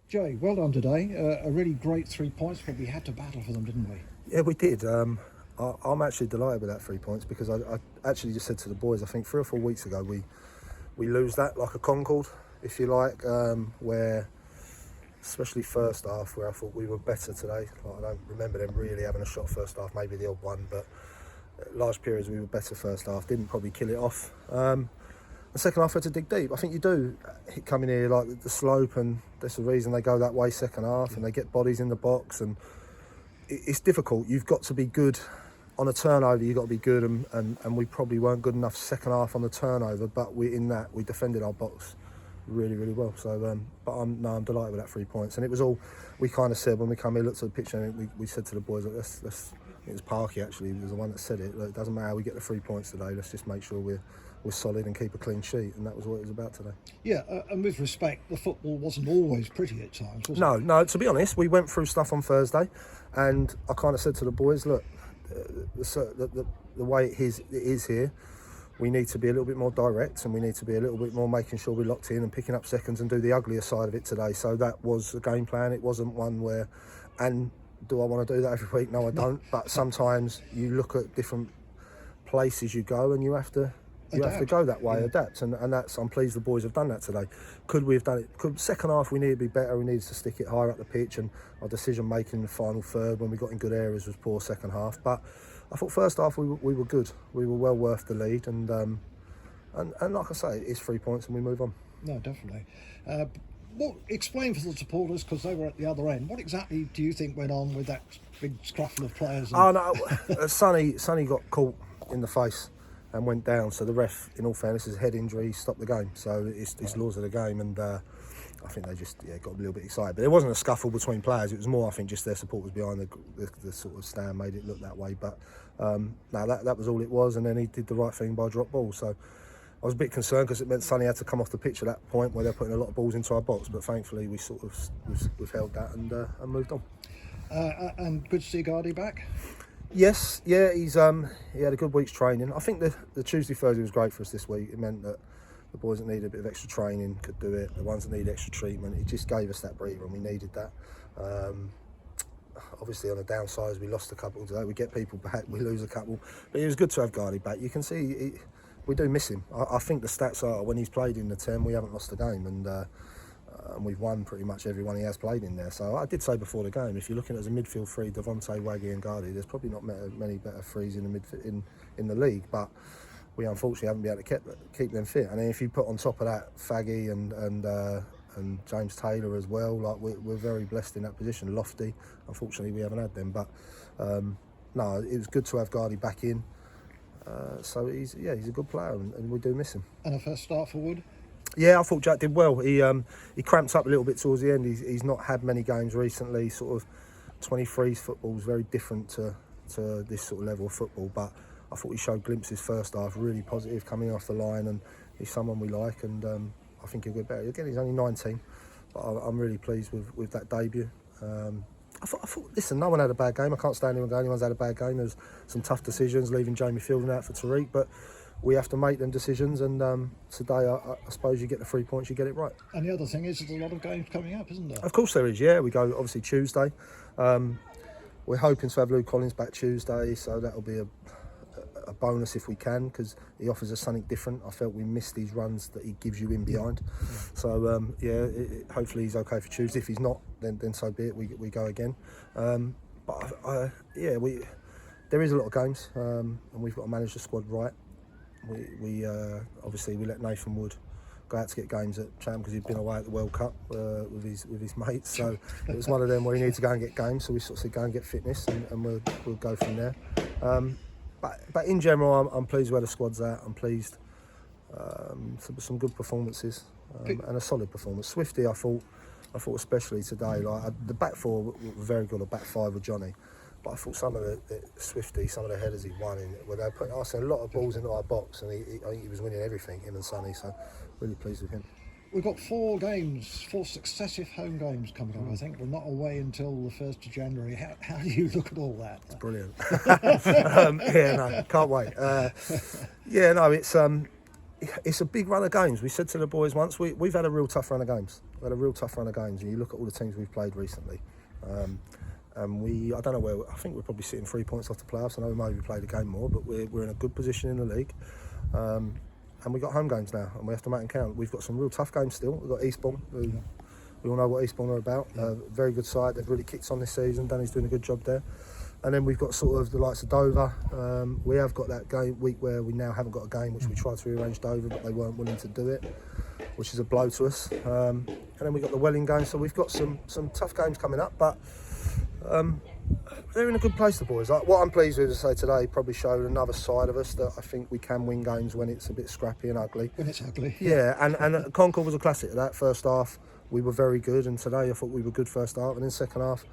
Joey, well done today. A really great 3 points, but we had to battle for them, didn't we? Yeah, we did. I'm actually delighted with that 3 points because I actually just said to the boys, I think 3 or 4 weeks ago, we lose that like a Concord, if you like, where, especially first half, where I thought we were better today. Like, I don't remember them really having a shot first half, maybe the odd one, but large periods we were better first half, didn't probably kill it off. The second half, we had to dig deep. I think you do come in here like the slope, and that's the reason they go that way second half, and they get bodies in the box, and it's difficult. You've got to be good on a turnover. You've got to be good, and we probably weren't good enough second half on the turnover, but we defended our box really, really well. So, but I'm delighted with that 3 points, and it was all we kind of said when we come here, looked at the picture, and we said to the boys, let's it was Parky actually, was the one that said it. Look, it doesn't matter how we get the 3 points today. Let's just make sure we're solid and keep a clean sheet, and that was what it was about today. Yeah, and with respect, the football wasn't always pretty at times, was it? No. To be honest, we went through stuff on Thursday, and I kind of said to the boys, look, the way it is here, we need to be a little bit more direct, and we need to be a little bit more making sure we're locked in and picking up seconds and do the uglier side of it today. So that was the game plan. It wasn't one where, and do I want to do that every week? No, I don't. But sometimes you look at different places you go, and you have to go that way, adapt, and that's. I'm pleased the boys have done that today. Could we have done it? Second half we needed to be better. We needed to stick it higher up the pitch, and our decision making in the final third when we got in good areas was poor second half. But I thought first half we were good. We were well worth the lead, and like I say, it's 3 points and we move on. No, definitely. Explain for the supporters, because they were at the other end. What exactly do you think went on with that big scruffle of players? Oh no, Sonny got caught in the face and went down. So the ref, in all fairness, his head injury stopped the game. So it's laws of the game, and I think they just got a little bit excited. But it wasn't a scuffle between players. It was more, I think, just their supporters behind the sort of stand made it look that way. But no, that was all it was. And then he did the right thing by drop ball. So I was a bit concerned because it meant Sonny had to come off the pitch at that point where they're putting a lot of balls into our box. But thankfully, we sort of we've held that and moved on. And good to see Gardy back. Yes, yeah, he had a good week's training. I think the Tuesday, Thursday was great for us this week. It meant that the boys that needed a bit of extra training could do it. The ones that needed extra treatment, it just gave us that breather, and we needed that. Obviously, on the downside, we lost a couple today. We get people back, we lose a couple, but it was good to have Gardy back. You can see we do miss him. I think the stats are when he's played in the 10, we haven't lost a game, and we've won pretty much every one he has played in there. So I did say before the game, if you're looking at as a midfield three, Devontae, Waggy and Gardy, there's probably not many better threes in the league, but we unfortunately haven't been able to keep them fit. And then if you put on top of that Faggy and James Taylor as well, like we're very blessed in that position. Lofty, unfortunately we haven't had them, but no, it was good to have Gardy back in. So he's a good player, and we do miss him. And a first start for Wood. Yeah, I thought Jack did well. He cramped up a little bit towards the end. He's not had many games recently. Sort of 23s football is very different to this sort of level of football. But I thought he showed glimpses first half, really positive coming off the line, and he's someone we like. And I think he'll get better. Again, he's only 19, but I'm really pleased with that debut. I thought, listen, no one had a bad game. I can't stand here and go, anyone's had a bad game. There's some tough decisions, leaving Jamie Fielding out for Tariq, but we have to make them decisions, and today I suppose you get the 3 points, you get it right. And the other thing is there's a lot of games coming up, isn't there? Of course there is, yeah. We go obviously Tuesday. We're hoping to have Lou Collins back Tuesday, so that'll be a bonus if we can, because he offers us something different. I felt we missed these runs that he gives you in behind. Yeah. So hopefully he's okay for Tuesday. If he's not, then so be it. We go again. But there is a lot of games, and we've got to manage the squad right. We obviously we let Nathan Wood go out to get games at Chatham because he'd been away at the World Cup with his mates. So it was one of them where he needed to go and get games. So we sort of said go and get fitness, and we'll go from there. But in general, I'm pleased where the squad's at. I'm pleased. Some good performances and a solid performance. Swifty, I thought especially today, like the back four were very good, or back five with Johnny. But I thought some of the Swifty, some of the headers he won in, where they were putting a lot of balls into our box, and I think he was winning everything, him and Sonny. So really pleased with him. We've got 4 successive home games coming up. I think we're not away until the 1st of January. How do you look at all that? It's brilliant. Can't wait. It's it's a big run of games. We said to the boys once, we've had a real tough run of games. We've had a real tough run of games, and you look at all the teams we've played recently. And I don't know where, I think we're probably sitting 3 points off the playoffs. I know we maybe played a game more, but we're in a good position in the league. And we've got home games now, and we have to make them count. We've got some real tough games still. We've got Eastbourne, who we all know what Eastbourne are about. Very good side. They've really kicked on this season. Danny's doing a good job there. And then we've got sort of the likes of Dover. We have got that game week where we now haven't got a game, which we tried to rearrange Dover, but they weren't willing to do it, which is a blow to us. And then we've got the Welling game, so we've got some tough games coming up, but they're in a good place, the boys. What I'm pleased with, to say today, probably showed another side of us that I think we can win games when it's a bit scrappy and ugly. When it's ugly. Yeah, and Concord was a classic of that. First half, we were very good, and today I thought we were good first half, and then second half,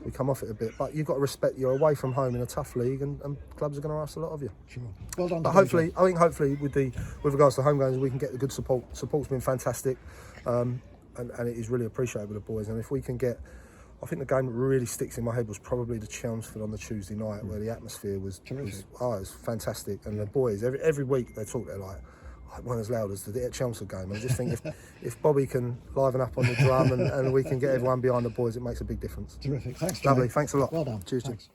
we come off it a bit. But you've got to respect, you're away from home in a tough league, and clubs are going to ask a lot of you. Sure. Well done. But hopefully, I think hopefully with regards to home games, we can get the good support. Support's been fantastic, and it is really appreciated with the boys. And if we can get, I think the game that really sticks in my head was probably the Chelmsford on the Tuesday night, where the atmosphere was it was fantastic. And the boys, every week they talk, they're like, it wasn't as loud as the Chelmsford game. I just think if Bobby can liven up on the drum and we can get everyone behind the boys, it makes a big difference. Terrific. Thanks, Lovely. Jay. Thanks a lot. Well done. Cheers. Thanks.